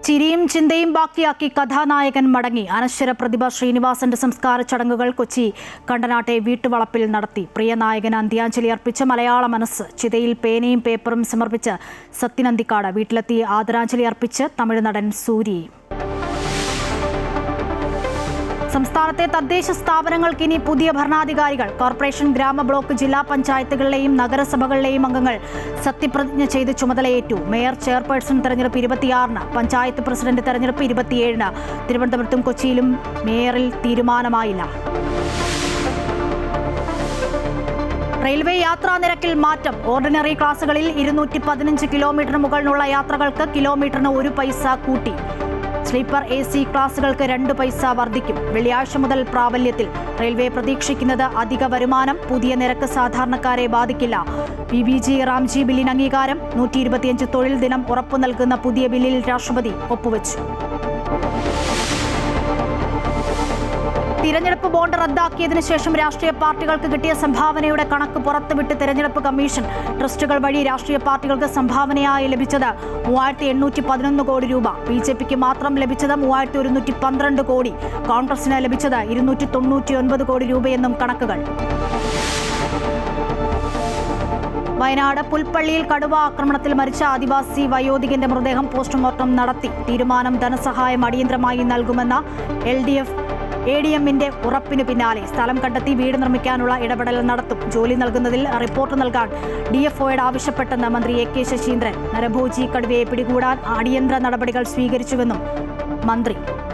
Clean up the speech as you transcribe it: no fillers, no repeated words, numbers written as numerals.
ചിരിയും ചിന്തയും ബാക്കിയാക്കി കഥാനായകൻ മടങ്ങി. അനശ്വര പ്രതിഭ ശ്രീനിവാസന്റെ സംസ്കാര ചടങ്ങുകൾ കൊച്ചി കണ്ടനാട്ടെ വീട്ടുവളപ്പിൽ നടത്തി. പ്രിയ നായകന് അന്ത്യാഞ്ജലി അർപ്പിച്ച് മലയാള മനസ്സ്. ചിതയിൽ പേനയും പേപ്പറും സമർപ്പിച്ച് സത്യനന്ദിക്കാട്. വീട്ടിലെത്തി ആദരാഞ്ജലി അർപ്പിച്ച് തമിഴ് നടൻ സൂരി. സംസ്ഥാനത്തെ തദ്ദേശ സ്ഥാപനങ്ങൾക്ക് ഇനി പുതിയ ഭരണാധികാരികൾ. കോർപ്പറേഷൻ, ഗ്രാമ, ബ്ലോക്ക്, ജില്ലാ പഞ്ചായത്തുകളിലെയും നഗരസഭകളിലെയും അംഗങ്ങൾ സത്യപ്രതിജ്ഞ ചെയ്ത് ചുമതലയേറ്റു. മേയർ, ചെയർപേഴ്സൺ തെരഞ്ഞെടുപ്പ് 26-ന്, പഞ്ചായത്ത് പ്രസിഡന്റ് തെരഞ്ഞെടുപ്പ് 27-ന്. തിരുവനന്തപുരത്തും കൊച്ചിയിലും മേയറിൽ തീരുമാനമായില്ല. റെയിൽവേ യാത്രാ നിരക്കിൽ മാറ്റം. ഓർഡിനറി ക്ലാസുകളിൽ 215 കിലോമീറ്ററിന് മുകളിലുള്ള യാത്രകൾക്ക് കിലോമീറ്ററിന് 1 പൈസ കൂട്ടി. സ്ലീപ്പർ AC ക്ലാസുകൾക്ക് 2 പൈസ വർദ്ധിക്കും. വെള്ളിയാഴ്ച മുതൽ പ്രാബല്യത്തിൽ. റെയിൽവേ പ്രതീക്ഷിക്കുന്നത് അധിക വരുമാനം. പുതിയ നിരക്ക് സാധാരണക്കാരെ ബാധിക്കില്ല. PBG റാംജി ബില്ലിന് അംഗീകാരം. 125 തൊഴിൽ ദിനം ഉറപ്പു നൽകുന്ന പുതിയ ബില്ലിൽ രാഷ്ട്രപതി ഒപ്പുവെച്ചു. തിരഞ്ഞെടുപ്പ് ബോണ്ട് റദ്ദാക്കിയതിനു ശേഷം രാഷ്ട്രീയ പാർട്ടികൾക്ക് കിട്ടിയ സംഭാവനയുടെ കണക്ക് പുറത്തുവിട്ട് തെരഞ്ഞെടുപ്പ് കമ്മീഷൻ. ട്രസ്റ്റുകൾ വഴി രാഷ്ട്രീയ പാർട്ടികൾക്ക് സംഭാവനയായി ലഭിച്ചത് 3811 കോടി രൂപ. BJPക്ക് മാത്രം ലഭിച്ചത് 3112 കോടി. കോൺഗ്രസിന് ലഭിച്ചത് 299 കോടി രൂപയെന്നും കണക്കുകൾ. വയനാട് പുൽപ്പള്ളിയിൽ കടുവ ആക്രമണത്തിൽ മരിച്ച ആദിവാസി വയോധികന്റെ മൃതദേഹം പോസ്റ്റ്മോർട്ടം നടത്തി. തീരുമാനം ധനസഹായം അടിയന്തരമായി നൽകുമെന്ന ADMന്റെ ഉറപ്പിനു പിന്നാലെ സ്ഥലം കണ്ടെത്തി വീട് നിർമ്മിക്കാനുള്ള ഇടപെടൽ നടത്തും. ജോലി നൽകുന്നതിൽ റിപ്പോർട്ട് നൽകാൻ DFOയോട് ആവശ്യപ്പെട്ടെന്ന് മന്ത്രി AK ശശീന്ദ്രൻ. നരഭോജി കടുവയെ പിടികൂടാൻ അടിയന്തര നടപടികൾ സ്വീകരിച്ചുവെന്നും മന്ത്രി.